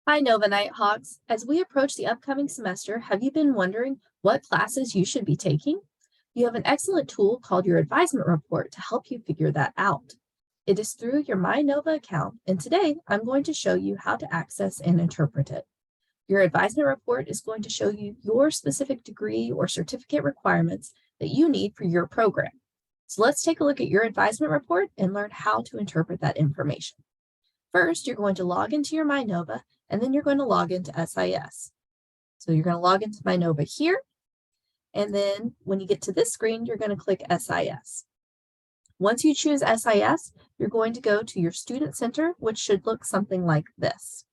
Hi, Nova Nighthawks. As we approach the upcoming semester, have you been wondering what classes you should be taking? You have an excellent tool called your advisement report to help you figure that out. It is through your MyNova account, and today I'm going to show you how to access and interpret it. Your advisement report is going to show you your specific degree or certificate requirements that you need for your program. So let's take a look at your advisement report and learn how to interpret that information. First, you're going to log into your MyNova, and then you're going to log into SIS. So you're going to log into MyNova here, and then when you get to this screen, you're going to click SIS. Once you choose SIS, you're going to go to your Student Center, which should look something like this.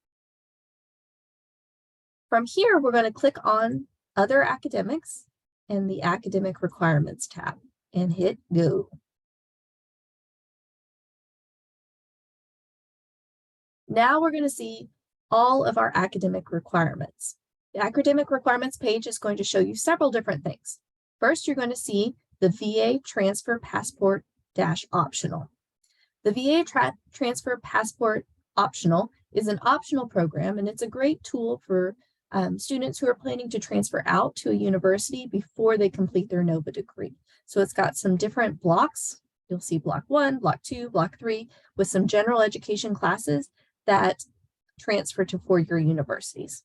From here, we're going to click on Other Academics and the Academic Requirements tab and hit Go. Now we're going to see all of our academic requirements. The academic requirements page is going to show you several different things. First, you're going to see the VA Transfer Passport Optional. The VA Transfer Passport Optional is an optional program, and it's a great tool for students who are planning to transfer out to a university before they complete their NOVA degree. So it's got some different blocks. You'll see block 1, block 2, block 3, with some general education classes that transfer to four-year universities.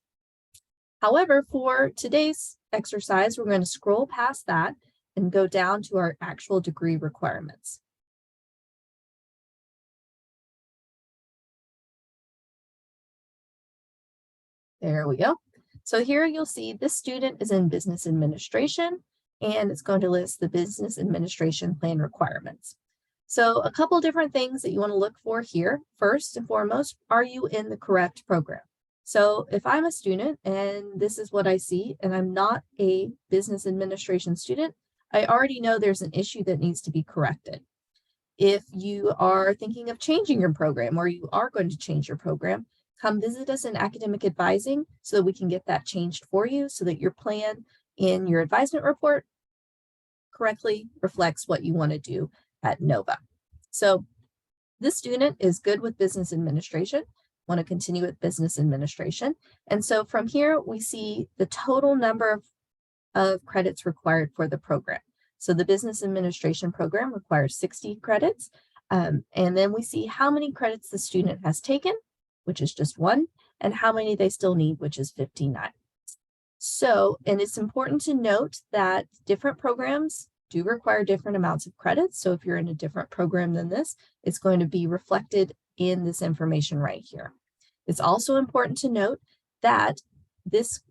However, for today's exercise, we're going to scroll past that and go down to our actual degree requirements. There we go. So here you'll see this student is in business administration, and it's going to list the business administration plan requirements. So a couple different things that you want to look for here. First and foremost, are you in the correct program? So if I'm a student and this is what I see, and I'm not a business administration student, I already know there's an issue that needs to be corrected. If you are thinking of changing your program, or you are going to change your program, come visit us in academic advising so that we can get that changed for you so that your plan in your advisement report correctly reflects what you want to do at NOVA. So this student is good with business administration, want to continue with business administration. And so from here, we see the total number of credits required for the program. So the business administration program requires 60 credits. And then we see how many credits the student has taken, which is just 1, and how many they still need, which is 59. So, and it's important to note that different programs do require different amounts of credits. So if you're in a different program than this, it's going to be reflected in this information right here. It's also important to note that this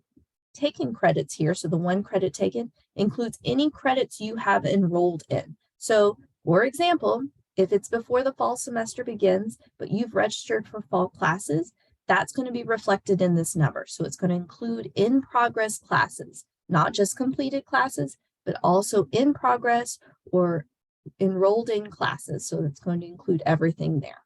taken credits here, so the 1 credit taken, includes any credits you have enrolled in. So for example, if it's before the fall semester begins, but you've registered for fall classes, that's going to be reflected in this number. So it's going to include in progress classes, not just completed classes, but also in progress or enrolled in classes. So it's going to include everything there.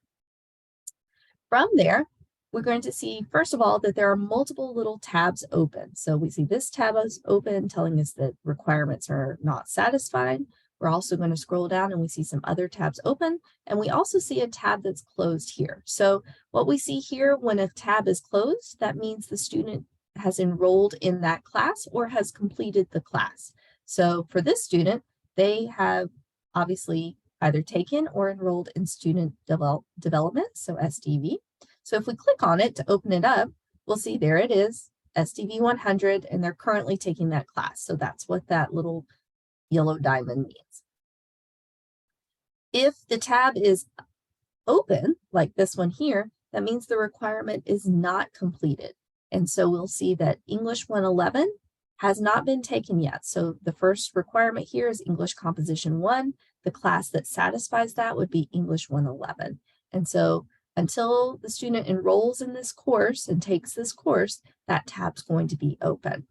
From there, we're going to see, first of all, that there are multiple little tabs open. So we see this tab is open, telling us that requirements are not satisfied. We're also going to scroll down and we see some other tabs open, and we also see a tab that's closed here. So what we see here when a tab is closed, that means the student has enrolled in that class or has completed the class. So for this student, they have obviously either taken or enrolled in student development, so SDV. So if we click on it to open it up, we'll see there it is, SDV 100, and they're currently taking that class. So that's what that little yellow diamond means. If the tab is open, like this one here, that means the requirement is not completed. And so we'll see that English 111 has not been taken yet. So the first requirement here is English Composition 1. The class that satisfies that would be English 111. And so until the student enrolls in this course and takes this course, that tab's going to be open.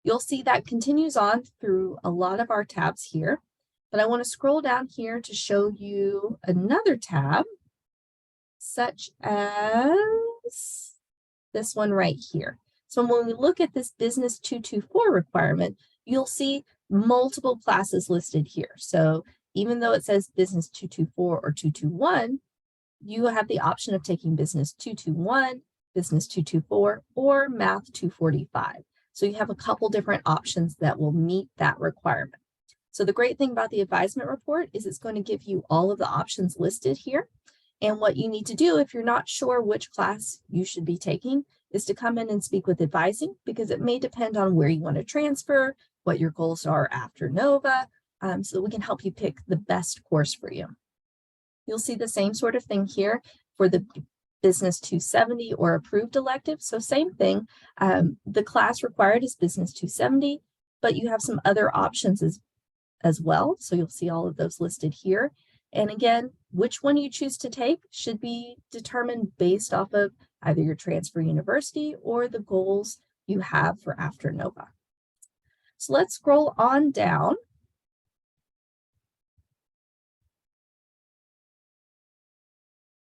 You'll see that continues on through a lot of our tabs here, but I want to scroll down here to show you another tab, such as this one right here. So when we look at this Business 224 requirement, you'll see multiple classes listed here. So even though it says Business 224 or 221, you have the option of taking Business 221, Business 224, or Math 245. So you have a couple different options that will meet that requirement. So the great thing about the advisement report is it's going to give you all of the options listed here. And what you need to do if you're not sure which class you should be taking is to come in and speak with advising, because it may depend on where you want to transfer, what your goals are after NOVA, so that we can help you pick the best course for you. You'll see the same sort of thing here for the Business 270 or approved elective. So same thing, the class required is Business 270, but you have some other options as well. So you'll see all of those listed here. And again, which one you choose to take should be determined based off of either your transfer university or the goals you have for after NOVA. So let's scroll on down.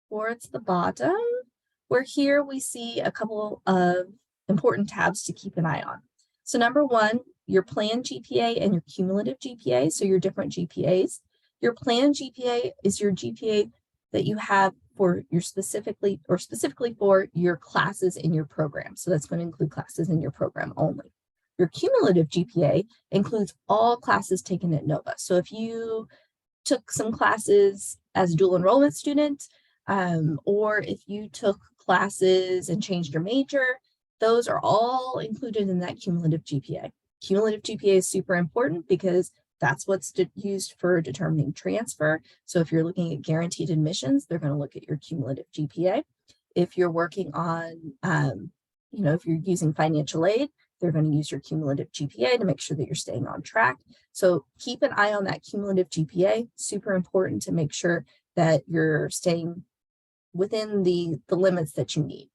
Towards the bottom, where here we see a couple of important tabs to keep an eye on. So number one, your planned GPA and your cumulative GPA, so your different GPAs. Your planned GPA is your GPA that you have for your specifically for your classes in your program. So that's going to include classes in your program only. Your cumulative GPA includes all classes taken at NOVA. So if you took some classes as a dual enrollment student, or if you took classes and changed your major, those are all included in that cumulative GPA. Cumulative GPA is super important because that's what's used for determining transfer. So if you're looking at guaranteed admissions, they're going to look at your cumulative GPA. If you're working on, if you're using financial aid, they're going to use your cumulative GPA to make sure that you're staying on track. So keep an eye on that cumulative GPA, super important to make sure that you're staying within the limits that you need.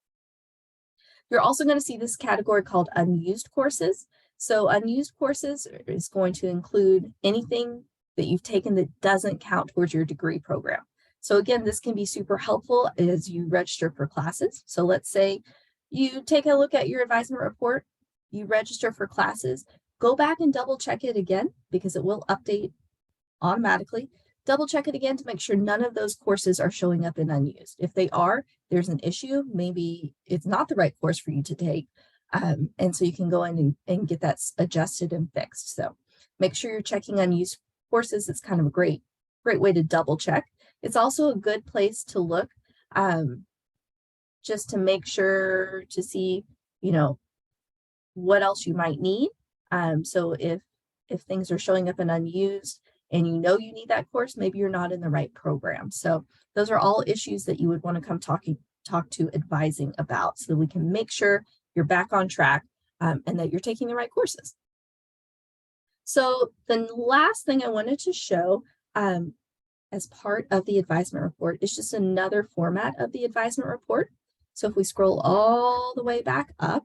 You're also going to see this category called unused courses. So unused courses is going to include anything that you've taken that doesn't count towards your degree program. So again, this can be super helpful as you register for classes. So let's say you take a look at your advisement report, you register for classes, go back and double check it again because it will update automatically. Double check it again to make sure none of those courses are showing up in unused. If they are, there's an issue. Maybe it's not the right course for you to take. And so you can go in and get that adjusted and fixed. So make sure you're checking unused courses. It's kind of a great way to double check. It's also a good place to look just to make sure to see, what else you might need. So if things are showing up in unused and you need that course, maybe you're not in the right program. So those are all issues that you would want to come talk to advising about so that we can make sure you're back on track and that you're taking the right courses. So the last thing I wanted to show as part of the advisement report is just another format of the advisement report. So if we scroll all the way back up,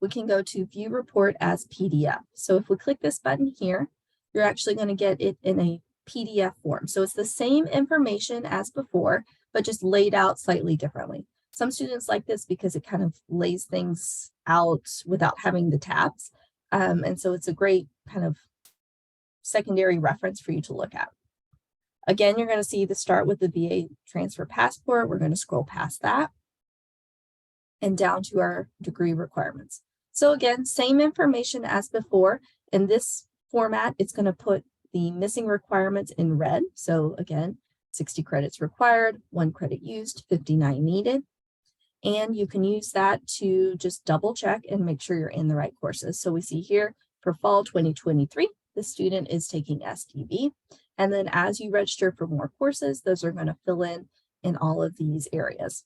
we can go to view report as PDF. So if we click this button here, you're actually going to get it in a PDF form. So it's the same information as before, but just laid out slightly differently. Some students like this because it kind of lays things out without having the tabs. And so it's a great kind of secondary reference for you to look at. Again, you're going to see the start with the VA transfer passport. We're going to scroll past that and down to our degree requirements. So again, same information as before. In this format, it's going to put the missing requirements in red. So again, 60 credits required, 1 credit used, 59 needed. And you can use that to just double check and make sure you're in the right courses. So we see here for fall 2023, the student is taking STV. And then as you register for more courses, those are going to fill in all of these areas.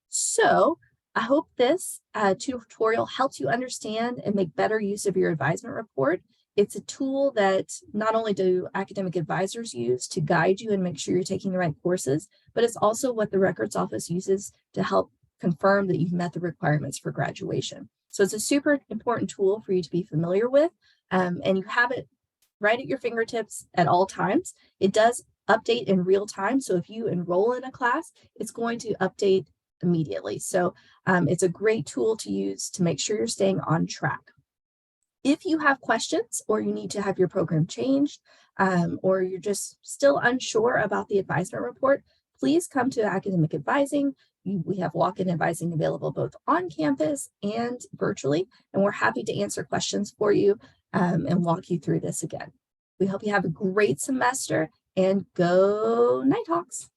So I hope this tutorial helps you understand and make better use of your advisement report. It's a tool that not only do academic advisors use to guide you and make sure you're taking the right courses, but it's also what the records office uses to help confirm that you've met the requirements for graduation. So it's a super important tool for you to be familiar with, and you have it right at your fingertips at all times. It does update in real time. So if you enroll in a class, it's going to update immediately. So it's a great tool to use to make sure you're staying on track. If you have questions or you need to have your program changed, or you're just still unsure about the advisement report, please come to academic advising. We have walk-in advising available both on campus and virtually, and we're happy to answer questions for you and walk you through this again. We hope you have a great semester and go Nighthawks.